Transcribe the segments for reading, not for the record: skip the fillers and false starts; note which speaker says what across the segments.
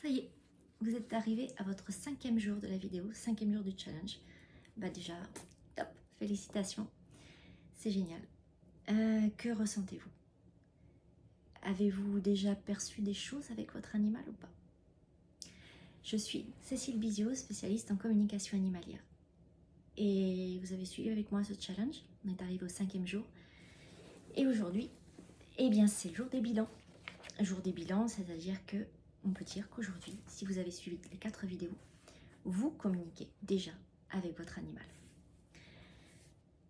Speaker 1: Ça y est, vous êtes arrivé à votre 5e jour de la vidéo, 5e jour du challenge. Bah déjà, top, félicitations, c'est génial. Que ressentez-vous? Avez-vous déjà perçu des choses avec votre animal ou pas? Je suis Cécile Bizio, spécialiste en communication animalière. Et vous avez suivi avec moi ce challenge, on est arrivé au 5e jour. Et aujourd'hui, eh bien c'est le jour des bilans. Jour des bilans, c'est-à-dire que on peut dire qu'aujourd'hui, si vous avez suivi les 4 vidéos, vous communiquez déjà avec votre animal.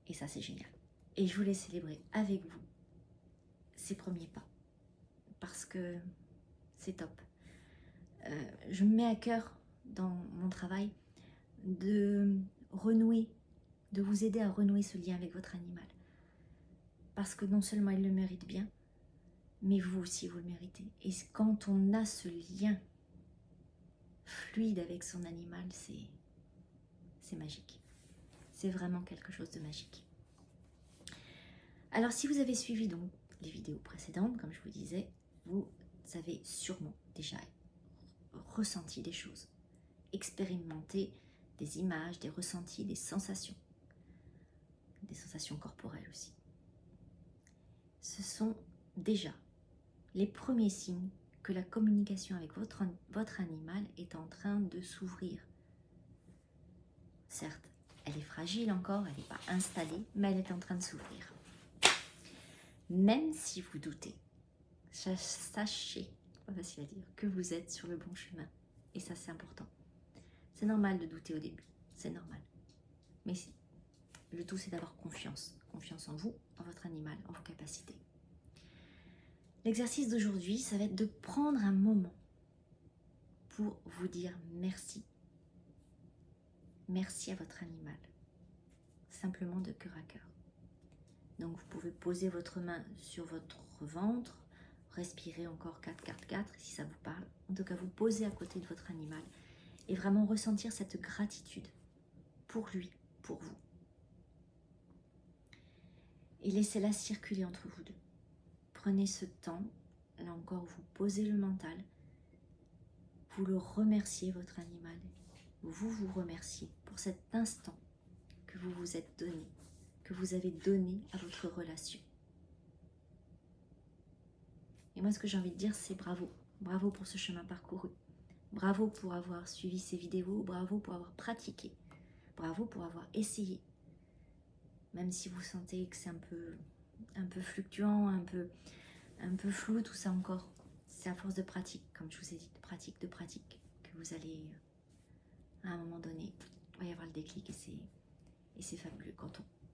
Speaker 1: Et ça, c'est génial. Et je voulais célébrer avec vous ces premiers pas, parce que c'est top. Je me mets à cœur dans mon travail de renouer, de vous aider à renouer ce lien avec votre animal. Parce que non seulement il le mérite bien, mais vous aussi, vous le méritez. Et quand on a ce lien fluide avec son animal, c'est magique. C'est vraiment quelque chose de magique. Alors, si vous avez suivi donc les vidéos précédentes, comme je vous disais, vous avez sûrement déjà ressenti des choses, expérimenté des images, des ressentis, des sensations corporelles aussi. Ce sont déjà les premiers signes que la communication avec votre animal est en train de s'ouvrir. Certes, elle est fragile encore, elle n'est pas installée, mais elle est en train de s'ouvrir. Même si vous doutez, sachez, pas facile à dire, que vous êtes sur le bon chemin. Et ça, c'est important. C'est normal de douter au début, c'est normal. Mais le tout, c'est d'avoir confiance. Confiance en vous, en votre animal, en vos capacités. L'exercice d'aujourd'hui, ça va être de prendre un moment pour vous dire merci. Merci à votre animal. Simplement de cœur à cœur. Donc vous pouvez poser votre main sur votre ventre, respirer encore 4-4-4 si ça vous parle. En tout cas, vous posez à côté de votre animal et vraiment ressentir cette gratitude pour lui, pour vous. Et laissez-la circuler entre vous deux. Prenez ce temps, là encore, vous posez le mental, vous le remerciez, votre animal, vous vous remerciez pour cet instant que vous vous êtes donné, que vous avez donné à votre relation. Et moi, ce que j'ai envie de dire, c'est bravo. Bravo pour ce chemin parcouru. Bravo pour avoir suivi ces vidéos. Bravo pour avoir pratiqué. Bravo pour avoir essayé. Même si vous sentez que c'est un peu fluctuant, un peu flou, tout ça encore. C'est à force de pratique, comme je vous ai dit, de pratique, que vous allez, à un moment donné, il va y avoir le déclic et c'est fabuleux.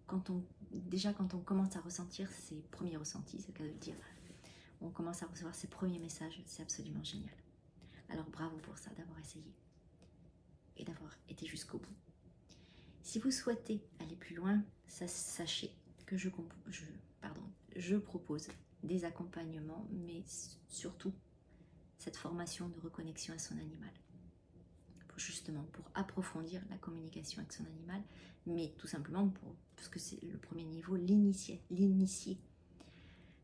Speaker 1: Quand on commence à ressentir ses premiers ressentis, c'est le cas de le dire, on commence à recevoir ses premiers messages, c'est absolument génial. Alors bravo pour ça, d'avoir essayé et d'avoir été jusqu'au bout. Si vous souhaitez aller plus loin, sachez que je propose des accompagnements, mais surtout cette formation de reconnexion à son animal. Justement pour approfondir la communication avec son animal, mais tout simplement parce que c'est le premier niveau, l'initier.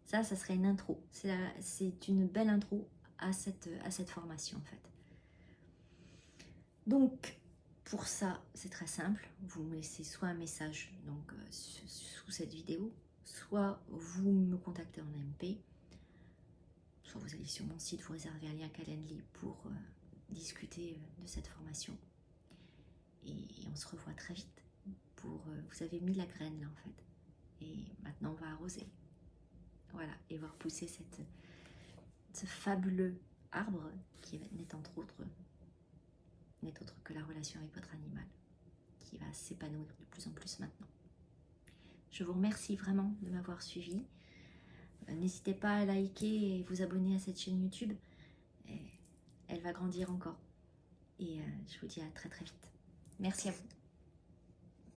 Speaker 1: Ça serait une intro. C'est une belle intro à cette formation en fait. Donc, pour ça, c'est très simple. Vous me laissez soit un message donc, sous cette vidéo, soit vous me contactez en MP, soit vous allez sur mon site, vous réservez un lien Calendly pour discuter de cette formation. Et on se revoit très vite. Vous avez mis la graine là en fait. Et maintenant, on va arroser. Voilà, et voir pousser ce fabuleux arbre qui n'est autre que la relation avec votre animal, qui va s'épanouir de plus en plus maintenant. Je vous remercie vraiment de m'avoir suivi. N'hésitez pas à liker et vous abonner à cette chaîne YouTube. Elle va grandir encore. Et je vous dis à très très vite. Merci à vous.